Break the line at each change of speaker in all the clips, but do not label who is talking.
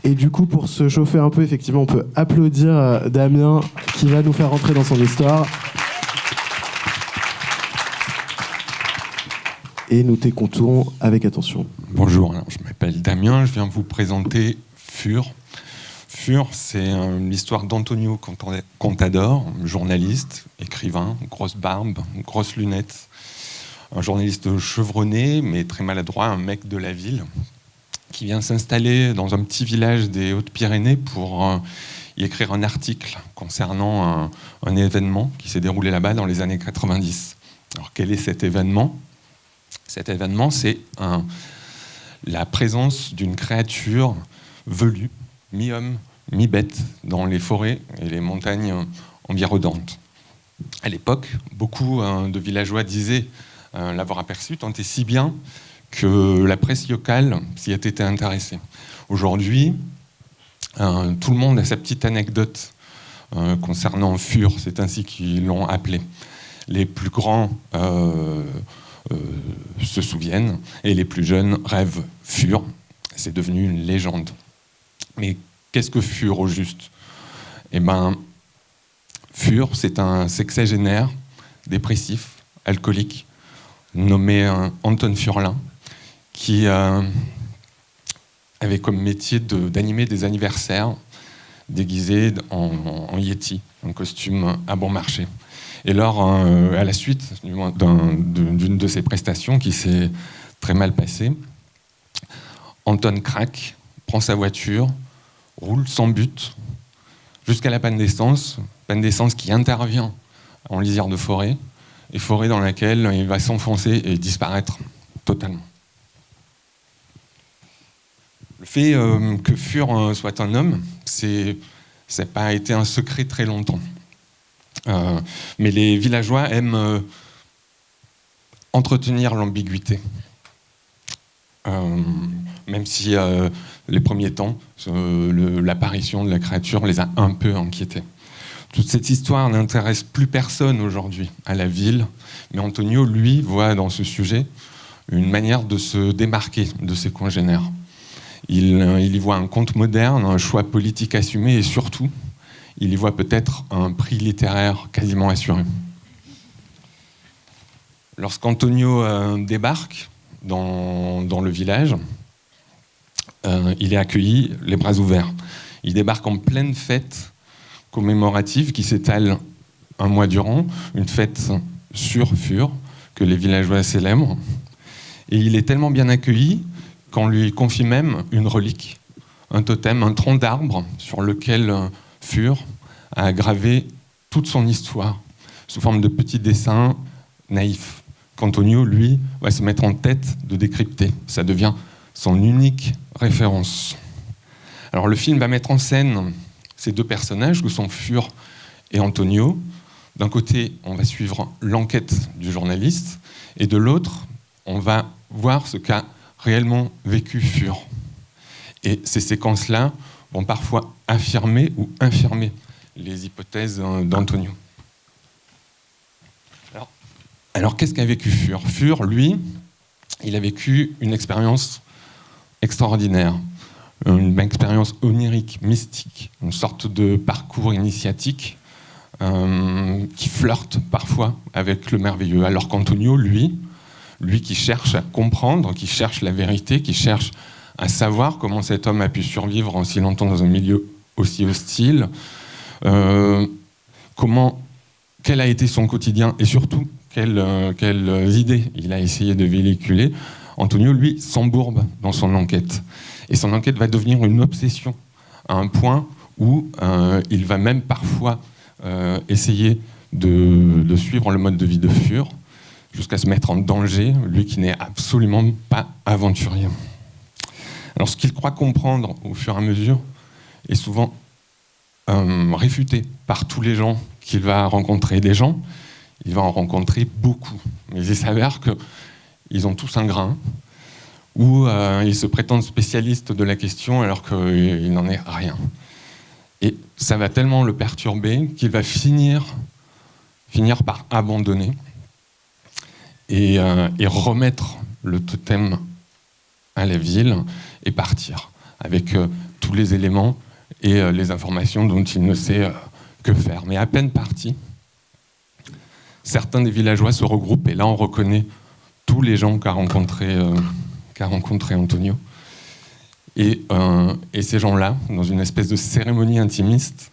Et du coup, pour se chauffer un peu, effectivement, on peut applaudir Damien qui va nous faire rentrer dans son histoire. Et nous t'écoutons avec attention.
Bonjour, alors, je m'appelle Damien, je viens vous présenter Fur. Fur, c'est l'histoire d'Antonio Contador, journaliste, écrivain, grosse barbe, grosses lunettes, un journaliste chevronné mais très maladroit, un mec de la ville, qui vient s'installer dans un petit village des Hautes-Pyrénées pour y écrire un article concernant un événement qui s'est déroulé là-bas dans les années 90. Alors quel est cet événement ? Cet événement, c'est la présence d'une créature velue, mi-homme, mi-bête, dans les forêts et les montagnes environnantes. À l'époque, beaucoup de villageois disaient l'avoir aperçu, tant et si bien que la presse locale s'y a été intéressée. Aujourd'hui, tout le monde a sa petite anecdote concernant Fur, c'est ainsi qu'ils l'ont appelé. Les plus grands se souviennent et les plus jeunes rêvent Fur. C'est devenu une légende. Mais qu'est-ce que Fur au juste ? Eh bien, Fur, c'est un sexagénaire dépressif, alcoolique, nommé Anton Furlin, qui avait comme métier d'animer des anniversaires déguisé en Yeti, un costume à bon marché. Et lors, à la suite d'une de ses prestations qui s'est très mal passée, Anton craque, prend sa voiture, roule sans but jusqu'à la panne d'essence qui intervient en lisière de forêt, et forêt dans laquelle il va s'enfoncer et disparaître totalement. Le fait que Fur soit un homme, ça n'a pas été un secret très longtemps. Mais les villageois aiment entretenir l'ambiguïté. Même si les premiers temps, l'apparition de la créature les a un peu inquiétés. Toute cette histoire n'intéresse plus personne aujourd'hui à la ville, mais Antonio, lui, voit dans ce sujet une manière de se démarquer de ses congénères. Il y voit un conte moderne, un choix politique assumé et surtout, il y voit peut-être un prix littéraire quasiment assuré. Lorsqu'Antonio débarque dans le village, il est accueilli les bras ouverts. Il débarque en pleine fête commémorative qui s'étale un mois durant, une fête sur Fur que les villageois célèbrent. Et il est tellement bien accueilli qu'on lui confie même une relique, un totem, un tronc d'arbre sur lequel Fur a gravé toute son histoire sous forme de petits dessins naïfs qu'Antonio, lui, va se mettre en tête de décrypter. Ça devient son unique référence. Alors le film va mettre en scène ces deux personnages que sont Fur et Antonio. D'un côté, on va suivre l'enquête du journaliste et de l'autre, on va voir ce qu'a réellement vécu Fur. Et ces séquences-là vont parfois affirmer ou infirmer les hypothèses d'Antonio. Alors qu'est-ce qu'a vécu Fur ? Fur, lui, il a vécu une expérience extraordinaire, une expérience onirique, mystique, une sorte de parcours initiatique qui flirte parfois avec le merveilleux. Alors qu'Antonio, lui qui cherche à comprendre, qui cherche la vérité, qui cherche à savoir comment cet homme a pu survivre en si longtemps dans un milieu aussi hostile, quel a été son quotidien et surtout quelles idées il a essayé de véhiculer. Antonio, lui, s'embourbe dans son enquête. Et son enquête va devenir une obsession, à un point où il va même parfois essayer de suivre le mode de vie de Fur, jusqu'à se mettre en danger, lui qui n'est absolument pas aventurier. Alors ce qu'il croit comprendre au fur et à mesure est souvent réfuté par tous les gens qu'il va rencontrer. Des gens, il va en rencontrer beaucoup, mais il s'avère qu'ils ont tous un grain, ou ils se prétendent spécialistes de la question alors qu'il n'en est rien. Et ça va tellement le perturber qu'il va finir par abandonner et remettre le totem à la ville et partir avec tous les éléments et les informations dont il ne sait que faire. Mais à peine parti, certains des villageois se regroupent, et là on reconnaît tous les gens qu'a rencontré Antonio. Et ces gens-là, dans une espèce de cérémonie intimiste,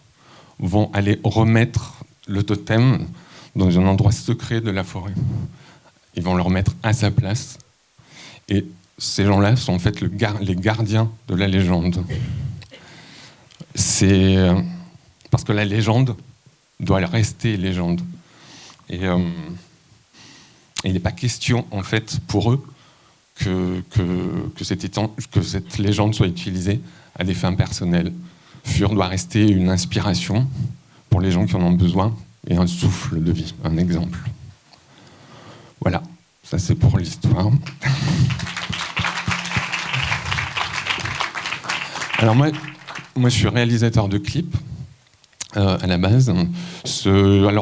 vont aller remettre le totem dans un endroit secret de la forêt. Ils vont le remettre à sa place. Et ces gens-là sont en fait les gardiens de la légende. C'est parce que la légende doit rester légende. Et il n'est pas question, en fait, pour eux, que cette légende soit utilisée à des fins personnelles. Fur doit rester une inspiration pour les gens qui en ont besoin et un souffle de vie, un exemple. Voilà, ça c'est pour l'histoire. Alors moi je suis réalisateur de clips à la base. Ce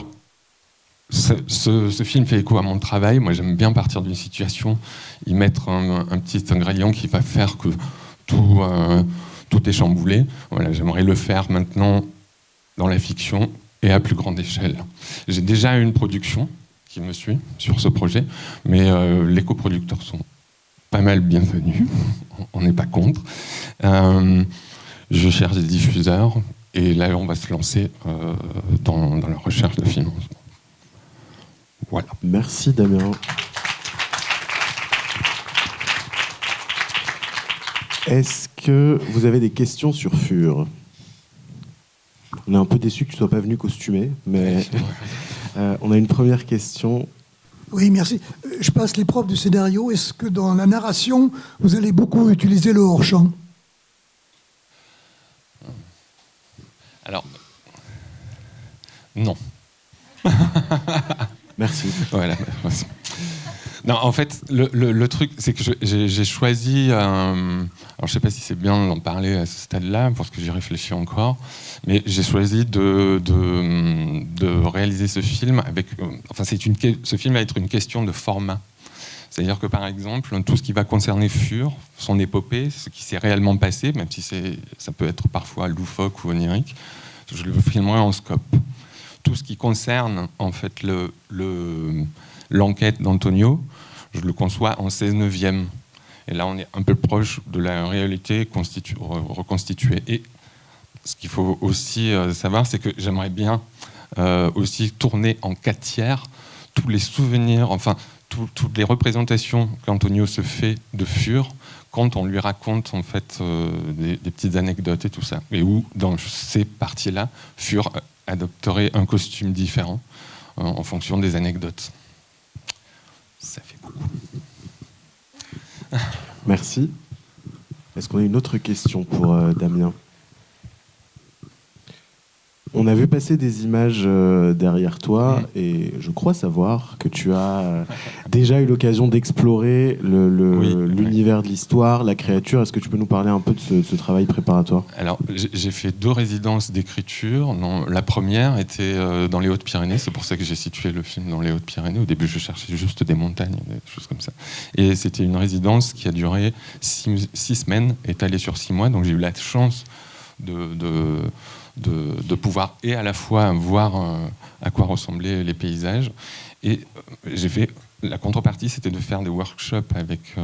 film fait écho à mon travail. Moi j'aime bien partir d'une situation, y mettre un petit ingrédient qui va faire que tout est chamboulé. Voilà, j'aimerais le faire maintenant dans la fiction et à plus grande échelle. J'ai déjà une production qui me suit sur ce projet, mais les coproducteurs sont pas mal bienvenus, on n'est pas contre. Je cherche des diffuseurs, et là on va se lancer dans la recherche de financement. Voilà.
Merci Damien. Est-ce que vous avez des questions sur Fur ? On est un peu déçus que tu ne sois pas venu costumé, mais on a une première question.
Oui, merci. Je passe l'épreuve du scénario. Est-ce que dans la narration, vous allez beaucoup utiliser le hors-champ ?
Alors, non.
Merci.
Voilà. Non, en fait, le truc, c'est que j'ai choisi... alors, je ne sais pas si c'est bien d'en parler à ce stade-là, parce que j'y réfléchis encore, mais j'ai choisi de réaliser ce film avec... ce film va être une question de format. C'est-à-dire que, par exemple, tout ce qui va concerner Fur, son épopée, ce qui s'est réellement passé, même si ça peut être parfois loufoque ou onirique, je le filmerai en scope. Tout ce qui concerne, en fait, l'enquête d'Antonio, je le conçois en 16/9. Et là, on est un peu proche de la réalité reconstituée. Et ce qu'il faut aussi savoir, c'est que j'aimerais bien aussi tourner en 4/3 tous les souvenirs, enfin, toutes les représentations qu'Antonio se fait de Fur quand on lui raconte en fait des petites anecdotes et tout ça. Et où, dans ces parties-là, Fur adopterait un costume différent en fonction des anecdotes. Ça fait beaucoup.
Merci. Est-ce qu'on a une autre question pour Damien ? On a vu passer des images derrière toi et je crois savoir que tu as déjà eu l'occasion d'explorer l'univers de l'histoire, la créature. Est-ce que tu peux nous parler un peu de ce travail préparatoire ?
Alors, j'ai fait 2 résidences d'écriture. La première était dans les Hautes-Pyrénées. C'est pour ça que j'ai situé le film dans les Hautes-Pyrénées. Au début, je cherchais juste des montagnes, des choses comme ça. Et c'était une résidence qui a duré 6 semaines, étalée sur 6 mois. Donc j'ai eu la chance de pouvoir et à la fois voir à quoi ressemblaient les paysages. Et la contrepartie, c'était de faire des workshops avec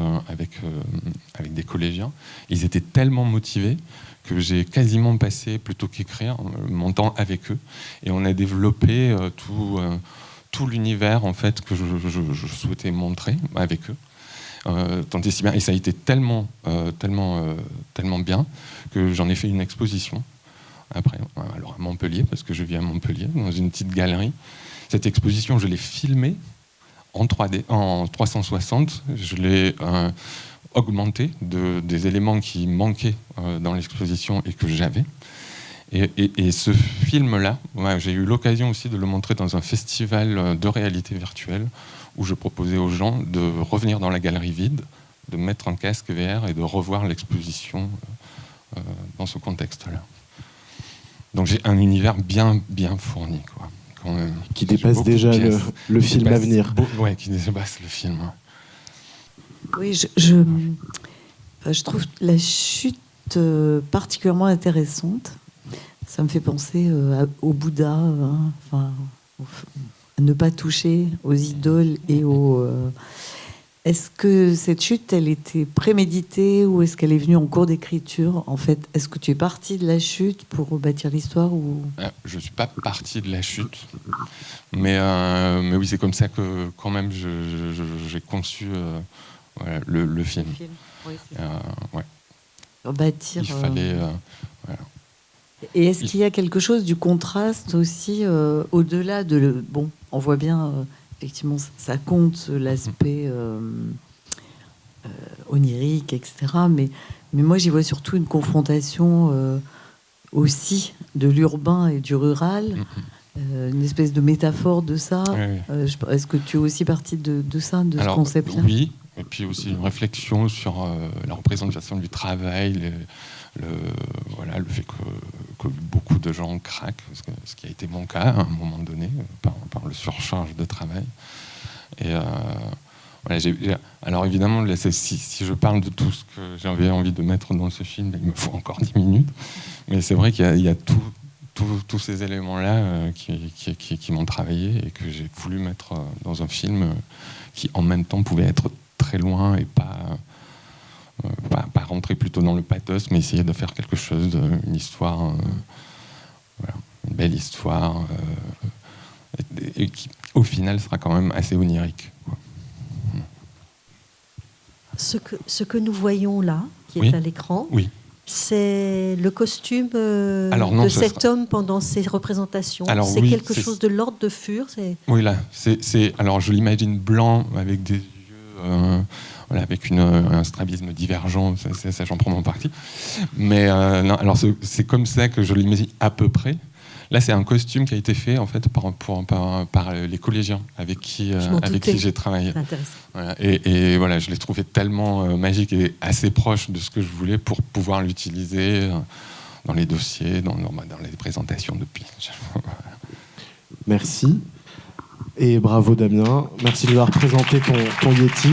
des collégiens. Ils étaient tellement motivés que j'ai quasiment passé, plutôt qu'écrire, mon temps avec eux. Et on a développé tout l'univers en fait, que je souhaitais montrer avec eux. Tant et si bien. Et ça a été tellement bien que j'en ai fait une exposition. Après, alors à Montpellier, parce que je vis à Montpellier, dans une petite galerie. Cette exposition, je l'ai filmée en 3D, en 360. Je l'ai augmentée des éléments qui manquaient dans l'exposition et que j'avais. Et ce film-là, j'ai eu l'occasion aussi de le montrer dans un festival de réalité virtuelle où je proposais aux gens de revenir dans la galerie vide, de mettre un casque VR et de revoir l'exposition dans ce contexte-là. Donc j'ai un univers bien fourni, quoi.
Qui dépasse déjà le film à venir.
Oui, qui dépasse le film.
Oui, je trouve la chute chute particulièrement intéressante. Ça me fait penser au Bouddha, à ne pas toucher aux idoles et aux... Est-ce que cette chute, elle était préméditée ou est-ce qu'elle est venue en cours d'écriture? En fait, est-ce que tu es parti de la chute pour bâtir l'histoire ou...
Je ne suis pas parti de la chute, mais oui, c'est comme ça que quand même j'ai conçu le film.
Oui, c'est ça.
Ouais.
Bâtir,
il fallait... voilà.
Et est-ce qu'il y a quelque chose du contraste aussi au-delà de... Bon, on voit bien... Effectivement, ça compte l'aspect onirique, etc. Mais moi, j'y vois surtout une confrontation aussi de l'urbain et du rural, une espèce de métaphore de ça.
Oui.
Est-ce que tu es aussi partie de ça, de
Alors,
ce concept-là?
Oui, et puis aussi une réflexion sur la représentation du travail, le fait que beaucoup de gens craquent, ce qui a été mon cas à un moment donné, par le surcharge de travail. Et alors évidemment, là, si je parle de tout ce que j'avais envie de mettre dans ce film, il me faut encore 10 minutes. Mais c'est vrai qu'il y a tous ces éléments-là qui m'ont travaillé et que j'ai voulu mettre dans un film qui, en même temps, pouvait être très loin et pas rentrer plutôt dans le pathos, mais essayer de faire quelque chose, une histoire, une belle histoire, et qui, au final, sera quand même assez onirique, quoi.
Ce que nous voyons là, qui est à l'écran, c'est le costume de cet homme pendant ses représentations. C'est quelque chose de l'ordre de Fur.
Oui, là, alors je l'imagine blanc avec des yeux... avec un strabisme divergent, ça j'en prends mon parti. Mais non, alors c'est comme ça que je l'imagine à peu près. Là, c'est un costume qui a été fait en fait par les collégiens avec qui j'ai travaillé. Voilà. Et voilà, je l'ai trouvé tellement magique et assez proche de ce que je voulais pour pouvoir l'utiliser dans les dossiers, dans les présentations de pitch.
Merci. Et bravo Damien. Merci de nous avoir présenté ton Yeti.